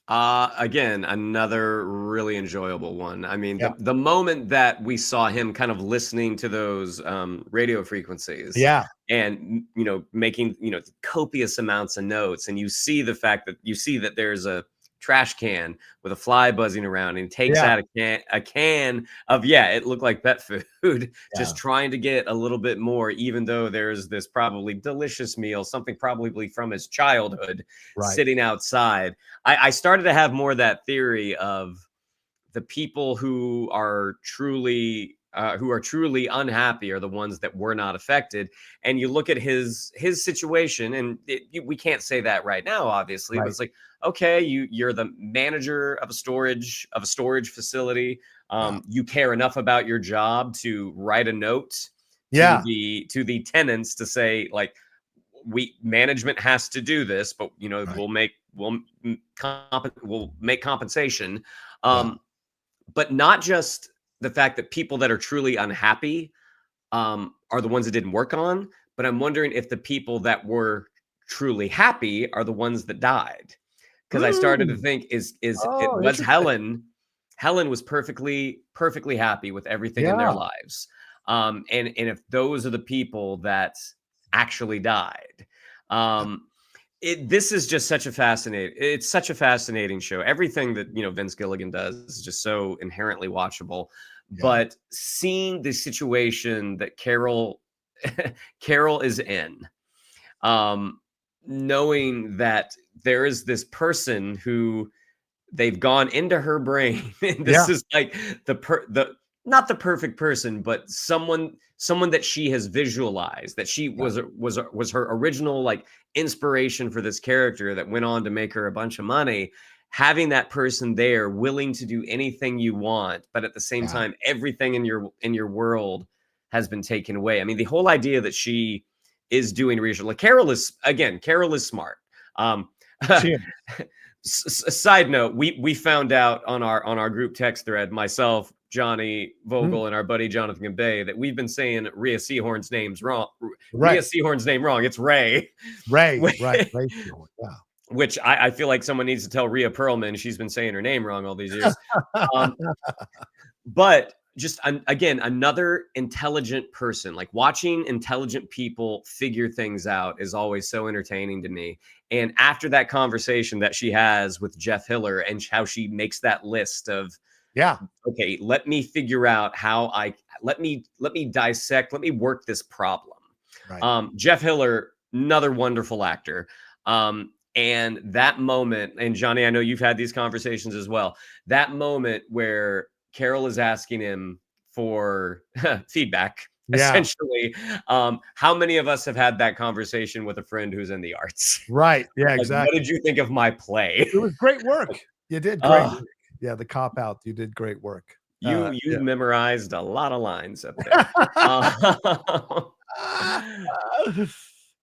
Again, another really enjoyable one. I mean, the moment that we saw him kind of listening to those radio frequencies, and making copious amounts of notes, and you see that there's a trash can with a fly buzzing around, and he takes out a can of it looked like pet food, just trying to get a little bit more, even though there's this probably delicious meal, something probably from his childhood, sitting outside. I started to have more of that theory of the people who are truly unhappy are the ones that were not affected. And you look at his situation, and we can't say that right now, obviously, but it's like, okay, you're the manager of a storage facility. You care enough about your job to write a note to the tenants to say, like, management has to do this, but we'll make compensation. But not just the fact that people that are truly unhappy are the ones that didn't work on, but I'm wondering if the people that were truly happy are the ones that died. Because I started to think, was Helen was perfectly happy with everything in their lives. And if those are the people that actually died. This is just such a fascinating show. Everything that Vince Gilligan does is just so inherently watchable. But seeing the situation that Carol is in, knowing that there is this person who they've gone into her brain, and this is like not the perfect person, but someone that she has visualized, that she was her original like inspiration for this character that went on to make her a bunch of money. Having that person there, willing to do anything you want, but at the same time, everything in your world has been taken away. I mean, the whole idea that she is doing research, like Carol is smart. Side note, we found out on our group text thread, myself, Johnny Vogel, and our buddy Jonathan Gambay, that we've been saying Rhea Seahorn's name wrong. It's Ray. Ray Seahorn. Which I feel like someone needs to tell Rhea Perlman she's been saying her name wrong all these years. But just again, another intelligent person. Like, watching intelligent people figure things out is always so entertaining to me. And after that conversation that she has with Jeff Hiller, and how she makes that list of, okay, let me figure out how let me dissect, let me work this problem. Jeff Hiller, another wonderful actor. And that moment, and Johnny, I know you've had these conversations as well, that moment where Carol is asking him for feedback, essentially. How many of us have had that conversation with a friend who's in the arts? Right. Yeah, like, exactly. What did you think of my play? It was great work. You did great work. Yeah, the cop out. You did great work. You've memorized a lot of lines up there. Uh,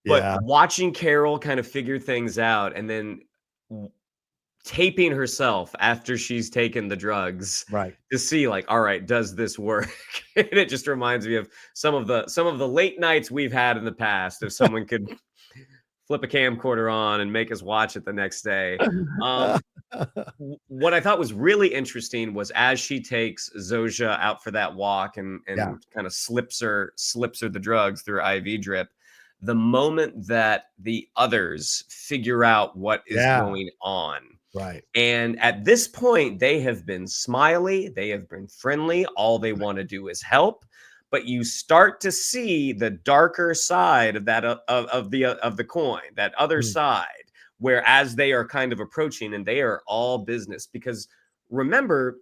but Yeah, watching Carol kind of figure things out and then w taping herself after she's taken the drugs right. to see, like, "All right, does this work?" And it just reminds me of some of the late nights we've had in the past if someone could flip a camcorder on and make us watch it the next day. Um, what I thought was really interesting was as she takes Zosia out for that walk Yeah, and kind of slips her the drugs through her IV drip, the moment that the others figure out what is yeah, going on. right. And at this point, they have been smiley, they have been friendly, all they want to do is help. But you start to see the darker side of that of the coin, that other Mm. side, where as they are kind of approaching, and they are all business because remember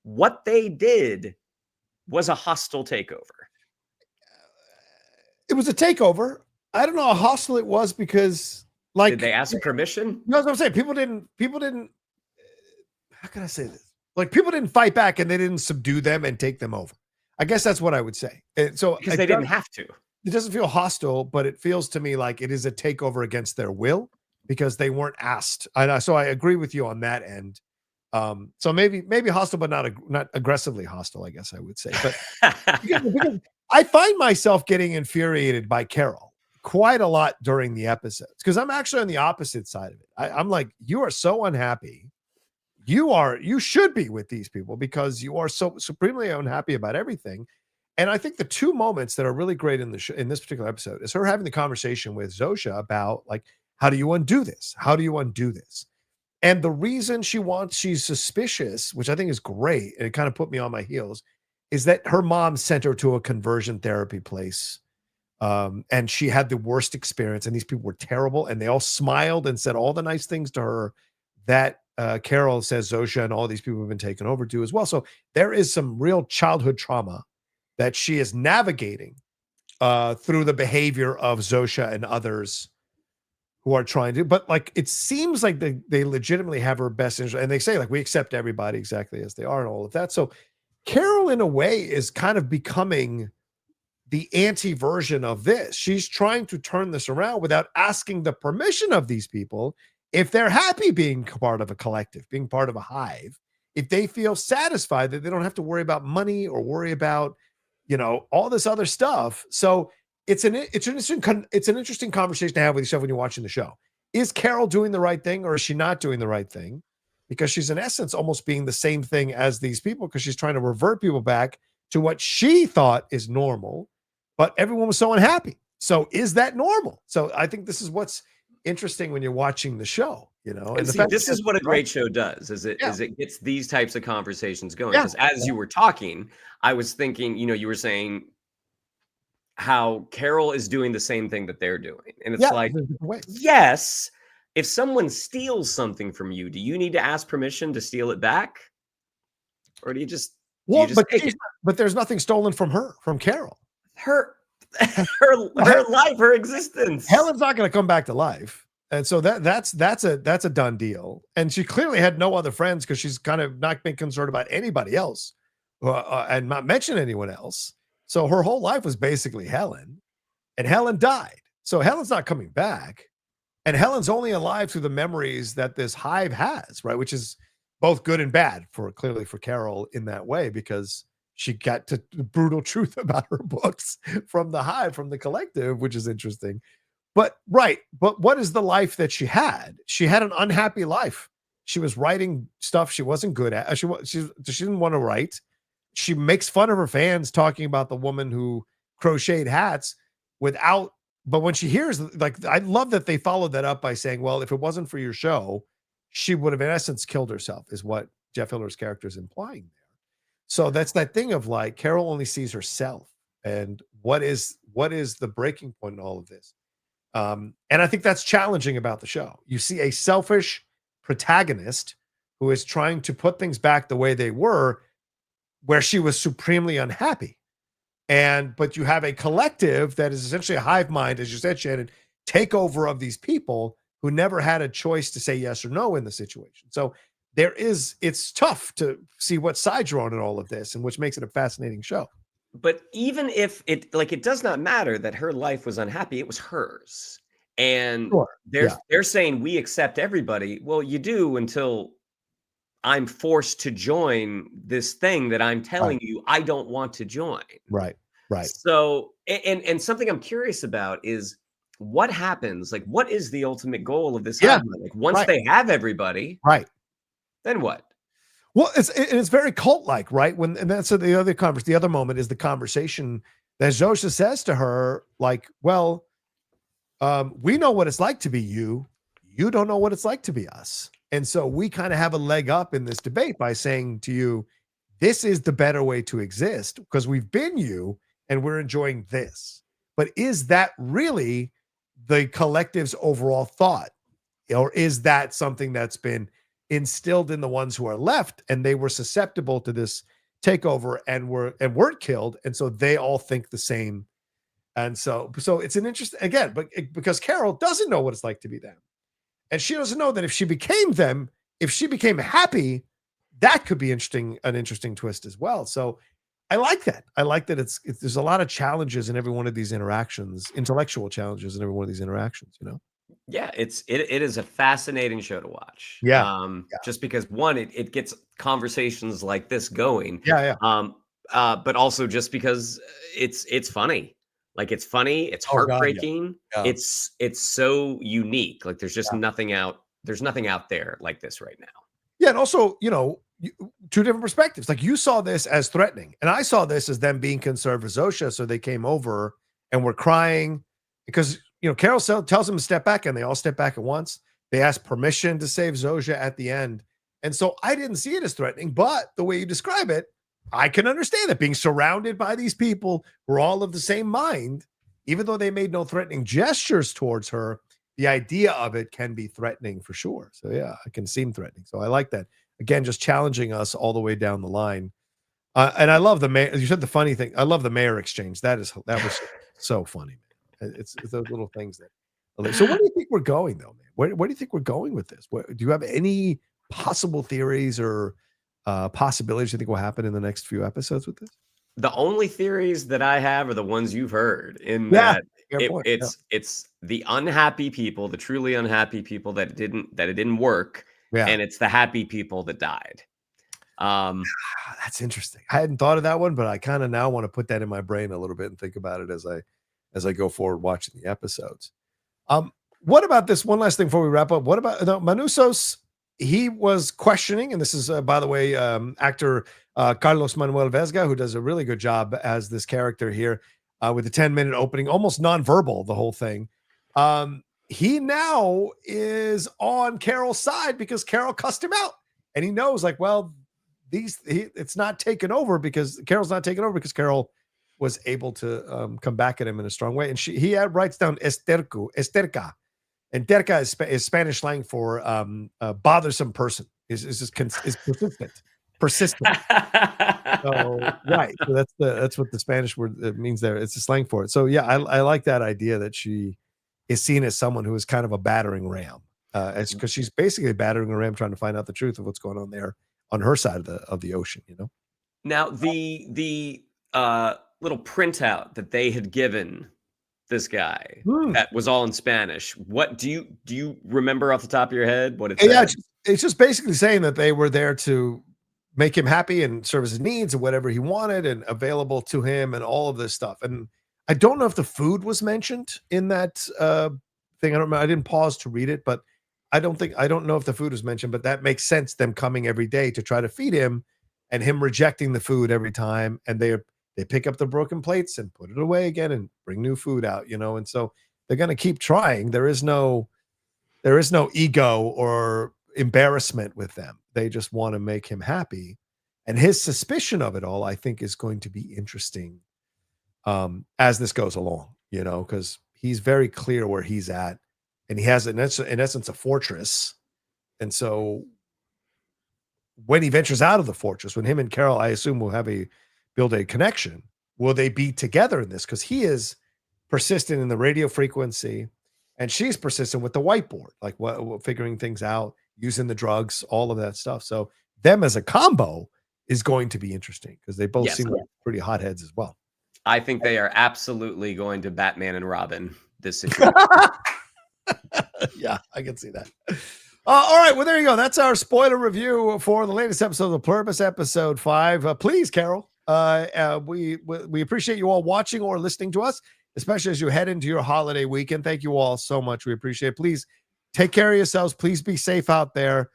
what they did was a hostile takeover. It was a takeover. I don't know how hostile it was because, Did they like, ask permission? you know what I'm saying? People didn't, how can I say this? Like, people didn't fight back and they didn't subdue them and take them over. I guess that's what I would say. And so Because they didn't have to. it doesn't feel hostile, but it feels to me like it is a takeover against their will because they weren't asked. So I agree with you on that end. So maybe hostile, but not aggressively hostile, I guess I would say. But because I find myself getting infuriated by Carol quite a lot during the episodes because I'm actually on the opposite side of it. I'm like, you are so unhappy. You should be with these people because you are so supremely unhappy about everything. And I think the two moments that are really great in in this particular episode is her having the conversation with Zosha about, like, how do you undo this? How do you undo this? And the reason she's suspicious, which I think is great, and it kind of put me on my heels, is that her mom sent her to a conversion therapy place. And she had the worst experience, and these people were terrible, and they all smiled and said all the nice things to her that Carol says Zosha and all these people have been taken over to as well. So there is some real childhood trauma that she is navigating through the behavior of Zosha and others who are trying to, but like it seems like they legitimately have her best interest, and they say like we accept everybody exactly as they are and all of that. So Carol, in a way, is kind of becoming the anti-version of this. She's trying to turn this around without asking the permission of these people if they're happy being part of a collective, being part of a hive, if they feel satisfied that they don't have to worry about money or worry about, all this other stuff. So it's an interesting conversation to have with yourself when you're watching the show. Is Carol doing the right thing or is she not doing the right thing? Because she's in essence almost being the same thing as these people because she's trying to revert people back to what she thought is normal, but everyone was so unhappy. So is that normal? So I think this is what's interesting when you're watching the show, And the see, fact this that is what a great show does, is it yeah, is it gets these types of conversations going. yeah, Because as you were talking, I was thinking, you were saying how Carol is doing the same thing that they're doing. And it's yeah, like, there's different ways. yes, if someone steals something from you, do you need to ask permission to steal it back? Or do you Well, just take it? but there's nothing stolen from her, from Carol. Her her life, her existence. Helen's not going to come back to life. And so that's a done deal. And she clearly had no other friends because she's kind of not been concerned about anybody else and not mention anyone else. So her whole life was basically Helen, and Helen died. So Helen's not coming back. And Helen's only alive through the memories that this hive has, right? Which is both good and bad clearly for Carol in that way, because she got to the brutal truth about her books from the hive, from the collective, which is interesting. But right, but what is the life that she had? She had an unhappy life. She was writing stuff she wasn't good at. She didn't want to write. She makes fun of her fans talking about the woman who crocheted hats without. But when she hears, like, I love that they followed that up by saying, "Well, if it wasn't for your show, she would have in essence killed herself," is what Jeff Hiller's character is implying there. So that's that thing of like Carol only sees herself, and what is the breaking point in all of this? And I think that's challenging about the show. You see a selfish protagonist who is trying to put things back the way they were, where she was supremely unhappy. But you have a collective that is essentially a hive mind, as you said, Shannon, takeover of these people who never had a choice to say yes or no in the situation. So it's tough to see what side you're on in all of this, and which makes it a fascinating show. But even if it does not matter that her life was unhappy, it was hers. And Sure. they're saying we accept everybody. Well, you do until I'm forced to join this thing that I'm telling you I don't want to join. Right. So, and something I'm curious about is what happens? Like, what is the ultimate goal of this hive mind? Like, once they have everybody, then what? Well, it's very cult-like, right? And that's the other moment is the conversation that Zosha says to her, like, well, we know what it's like to be you. You don't know what it's like to be us. And so we kind of have a leg up in this debate by saying to you, this is the better way to exist because we've been you and we're enjoying this. But is that really the collective's overall thought? Or is that something that's been instilled in the ones who are left and they were susceptible to this takeover and weren't killed, and so they all think the same? And so it's an interesting, again, but because Carol doesn't know what it's like to be them, and she doesn't know that if she became them, if she became happy, that could be an interesting twist as well. So I like that. There's a lot of challenges in every one of these interactions, intellectual challenges in every one of these interactions, Yeah, it is a fascinating show to watch. Just because one, it gets conversations like this going. But also just because it's funny. Like, it's funny, it's heartbreaking. It's so unique. Like, there's just nothing out there like this right now. Yeah, and also, two different perspectives. Like, you saw this as threatening, and I saw this as them being concerned for Zosha, so they came over and were crying because Carol tells them to step back, and they all step back at once. They ask permission to save Zosha at the end, and so I didn't see it as threatening. But the way you describe it, I can understand it. Being surrounded by these people who are all of the same mind, even though they made no threatening gestures towards her, the idea of it can be threatening for sure. So yeah, it can seem threatening. So I like that. Again, just challenging us all the way down the line. And I love the mayor. You said the funny thing. I love the mayor exchange. That was so funny, man. It's those little things that. So where do you think we're going, though, man? Where do you think we're going with this? Do you have any possible theories or possibilities you think will happen in the next few episodes with this? The only theories that I have are the ones you've heard. In that it's the unhappy people, the truly unhappy people that it didn't work, and it's the happy people that died. That's interesting. I hadn't thought of that one, but I kind of now want to put that in my brain a little bit and think about it as I go forward watching the episodes. What about this one last thing before we wrap up? What about Manusos? He was questioning, and this is, by the way, actor Carlos Manuel Vesga, who does a really good job as this character here with the 10-minute opening, almost nonverbal, the whole thing. He now is on Carol's side because Carol cussed him out. And he knows, like, well, it's not taken over because Carol's not taken over because Carol was able to come back at him in a strong way. And he writes down esterca. And terca is Spanish slang for bothersome person. Is persistent. So, right. So that's what the Spanish word means there. It's a slang for it. So yeah, I like that idea that she is seen as someone who is kind of a battering ram. It's because she's basically battering a ram, trying to find out the truth of what's going on there on her side of the ocean. Now the little printout that they had given this guy that was all in Spanish. What do you remember off the top of your head what it said? Yeah, it's just basically saying that they were there to make him happy and serve his needs and whatever he wanted and available to him and all of this stuff. And I don't know if the food was mentioned in that thing. I don't know. I didn't pause to read it, but I don't know if the food was mentioned, but that makes sense. Them coming every day to try to feed him and him rejecting the food every time. And they pick up the broken plates and put it away again and bring new food out, and so they're going to keep trying. There is no ego or embarrassment with them. They just want to make him happy. And his suspicion of it all, I think, is going to be interesting as this goes along, because he's very clear where he's at. And he has, in essence, a fortress. And so when he ventures out of the fortress, when him and Carol, I assume, will build a connection, will they be together in this? Because he is persistent in the radio frequency and she's persistent with the whiteboard, like figuring things out. using the drugs, all of that stuff. So them as a combo is going to be interesting because they both seem like pretty hotheads as well. I think they are absolutely going to Batman and Robin this situation. Yeah, I can see that. All right, well, there you go. That's our spoiler review for the latest episode of the Pluribus, episode 5. Please, Carol, we appreciate you all watching or listening to us, especially as you head into your holiday weekend. Thank you all so much. We appreciate it. Please take care of yourselves. Please be safe out there.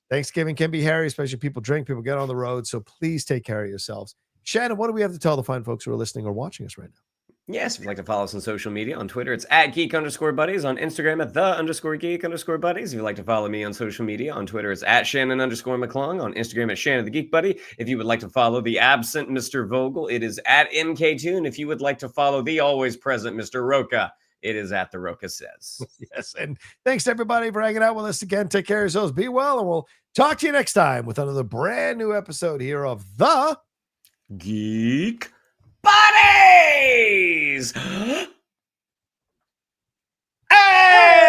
Thanksgiving can be hairy, especially people drink, people get on the road. So please take care of yourselves. Shannon, what do we have to tell the fine folks who are listening or watching us right now? Yes, if you'd like to follow us on social media, on Twitter, it's at geek_buddies. On Instagram, at _geek_buddies. If you'd like to follow me on social media, on Twitter, it's at Shannon_McClung. On Instagram, at Shannon the Geek Buddy. If you would like to follow the absent Mr. Vogel, it is at MKToon. If you would like to follow the always present Mr. Roca, it is at The Roca Says. Yes, and thanks to everybody for hanging out with us again. Take care of yourselves. Be well, and we'll talk to you next time with another brand new episode here of the Geek Buddies! Hey!